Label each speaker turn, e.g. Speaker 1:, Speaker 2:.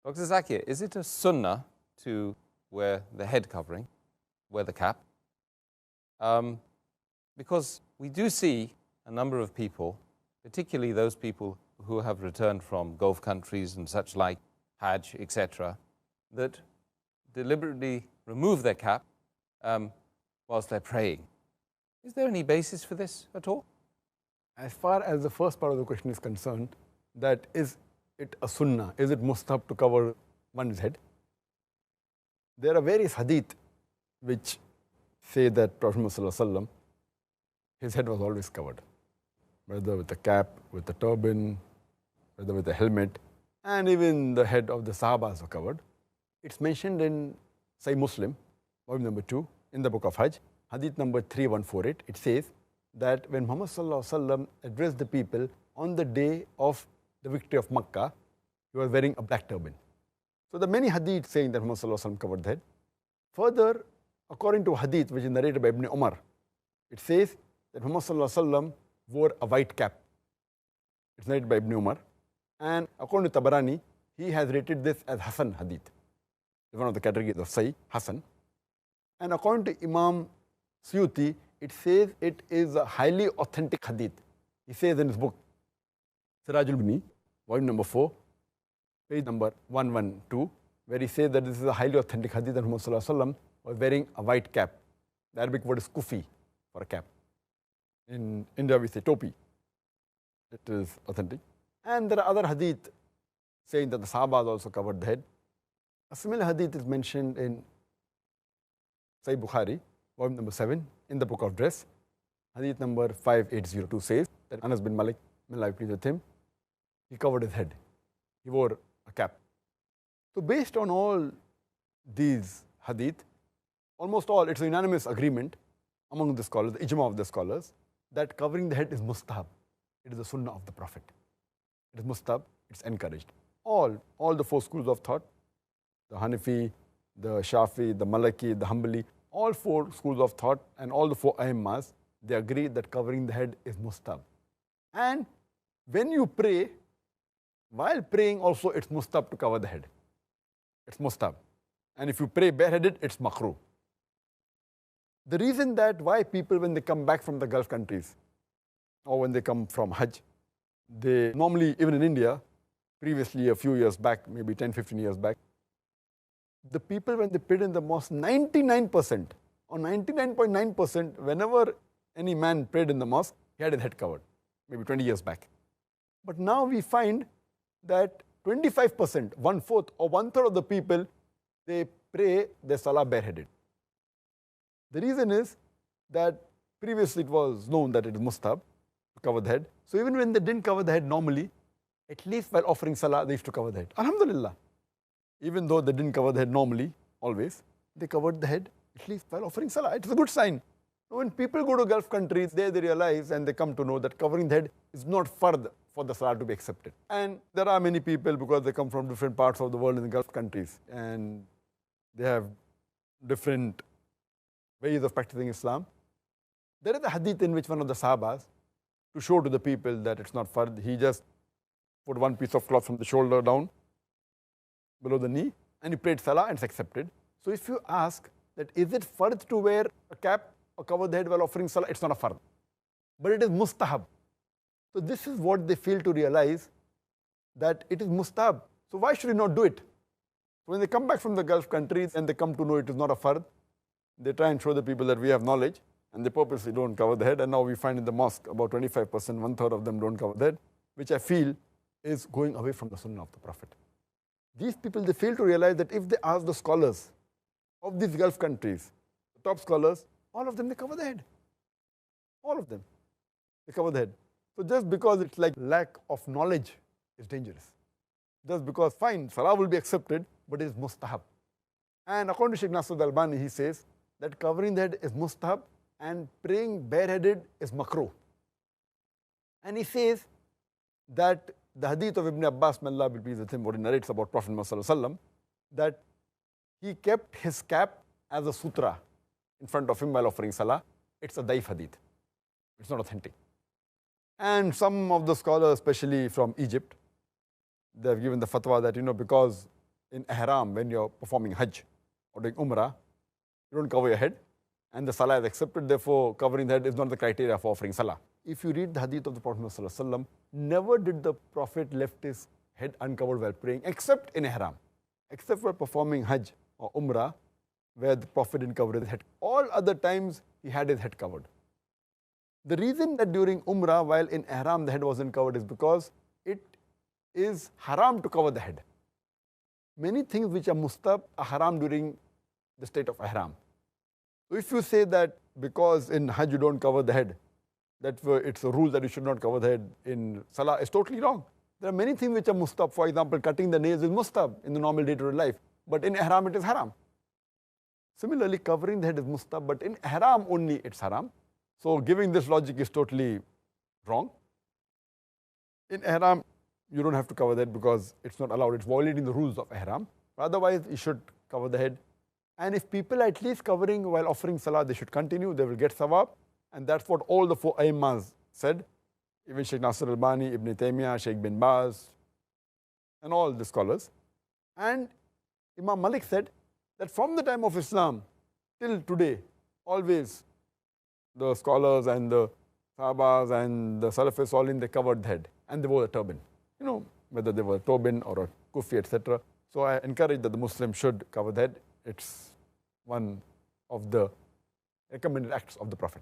Speaker 1: Dr. Zakir, is it a sunnah to wear the head covering, wear the cap? Because we do see a number of people, particularly those people who have returned from Gulf countries and such like, Hajj, etc., that deliberately remove their cap whilst they're praying. Is there any basis for this at all?
Speaker 2: As far as the first part of the question is concerned, that is it a sunnah? Is it mustahab to cover one's head? There are various hadith which say that Prophet Muhammad, his head was always covered, whether with a cap, with a turban, whether with a helmet, and even the head of the Sahabas were covered. It's mentioned in Sahih Muslim, volume number 2, in the book of Hajj, hadith number 3148. It says that when Muhammad addressed the people on the day of the victory of Makkah, he was wearing a black turban. So there are many hadith saying that Muhammad covered the head. Further, according to hadith which is narrated by Ibn Umar, it says that Muhammad wore a white cap. It's narrated by Ibn Umar. And according to Tabarani, he has rated this as Hasan hadith. It's one of the categories of Sahih, Hasan. And according to Imam Suyuti, it says it is a highly authentic hadith. He says in his book, Sirajul Bini, volume number 4, page number 112, where he says that this is a highly authentic hadith that Muhammad was wearing a white cap. The Arabic word is kufi for a cap. In India we say topi. It is authentic. And there are other hadith saying that the Sahabas also covered the head. A similar hadith is mentioned in Sahih Bukhari, volume number 7, in the book of dress. Hadith number 5802 says that Anas bin Malik, may Allah be pleased with him, he covered his head. He wore a cap. So based on all these hadith, almost all, it's a unanimous agreement among the scholars, the ijma of the scholars, that covering the head is mustahab. It is the sunnah of the Prophet. It is mustahab, it's encouraged. All the 4 schools of thought, the Hanafi, the Shafi, the Maliki, the Hanbali, all 4 schools of thought and all the 4 Aimmas, they agree that covering the head is mustahab. And when you pray, while praying also it's mustahab to cover the head. It's mustahab. And if you pray bareheaded, it's makruh. The reason that why people, when they come back from the Gulf countries or when they come from Hajj, they normally, even in India, previously a few years back, maybe 10, 15 years back, the people when they prayed in the mosque, 99% or 99.9%, whenever any man prayed in the mosque, he had his head covered, maybe 20 years back. But now we find that 25%, 1/4 or 1/3 of the people, they pray their salah bareheaded. The reason is that previously it was known that it is mustahab to cover the head. So even when they didn't cover the head normally, at least while offering salah, they used to cover the head. Alhamdulillah. Even though they didn't cover the head normally, always, they covered the head at least while offering salah. It's a good sign. When people go to Gulf countries, they realize and they come to know that covering the head is not fard for the salah to be accepted. And there are many people, because they come from different parts of the world in the Gulf countries, and they have different ways of practicing Islam. There is a hadith in which one of the Sahabas, to show to the people that it's not fard, he just put one piece of cloth from the shoulder down, below the knee, and he prayed salah and it's accepted. So if you ask that is it fard to wear a cap or cover the head while offering salah, it's not a fard. But it is mustahab. So this is what they fail to realize, that it is mustahab. So why should you not do it? So when they come back from the Gulf countries and they come to know it is not a fard, they try and show the people that we have knowledge, and they purposely don't cover the head. And now we find in the mosque about 25%, 1/3 of them don't cover the head, which I feel is going away from the sunnah of the Prophet. These people, they fail to realize that if they ask the scholars of these Gulf countries, the top scholars, all of them, they cover the head. All of them, they cover the head. So just because it's like lack of knowledge is dangerous. Just because, fine, salah will be accepted, but it is mustahab. And according to Sheikh Nasr al-Albani, he says that covering the head is mustahab and praying bareheaded is makruh. And he says that the hadith of Ibn Abbas, may Allah be pleased with him, what he narrates about Prophet Muhammad, that he kept his cap as a sutra in front of him while offering salah. It's a daif hadith. It's not authentic. And some of the scholars, especially from Egypt, they have given the fatwa that, because in ihram, when you're performing Hajj or doing Umrah, you don't cover your head, and the salah is accepted, therefore covering the head is not the criteria for offering salah. If you read the hadith of the Prophet ﷺ, never did the Prophet left his head uncovered while praying, except in ihram, except for performing Hajj or Umrah, where the Prophet didn't cover his head. All other times, he had his head covered. The reason that during Umrah, while in ihram, the head wasn't covered is because it is haram to cover the head. Many things which are mustab are haram during the state of ihram. So if you say that because in Hajj you don't cover the head, that it's a rule that you should not cover the head in salah, is totally wrong. There are many things which are mustab. For example, cutting the nails is mustab in the normal day-to-day life, but in ihram it is haram. Similarly, covering the head is mustab, but in ihram only it's haram. So giving this logic is totally wrong. In ihram, you don't have to cover the head because it's not allowed. It's violating the rules of ihram. Otherwise, you should cover the head. And if people are at least covering while offering salah, they should continue. They will get sawab. And that's what all the four Aimmas said. Even Sheikh Nasir al-Albani, Ibn Taymiyyah, Sheikh bin Baz, and all the scholars. And Imam Malik said that from the time of Islam till today, always the scholars and the Sahabas and the Salafis, all in, they covered the head. And they wore a turban. You know, whether they were a turban or a kufi, etc. So I encourage that the Muslim should cover the head. It's one of the recommended acts of the Prophet.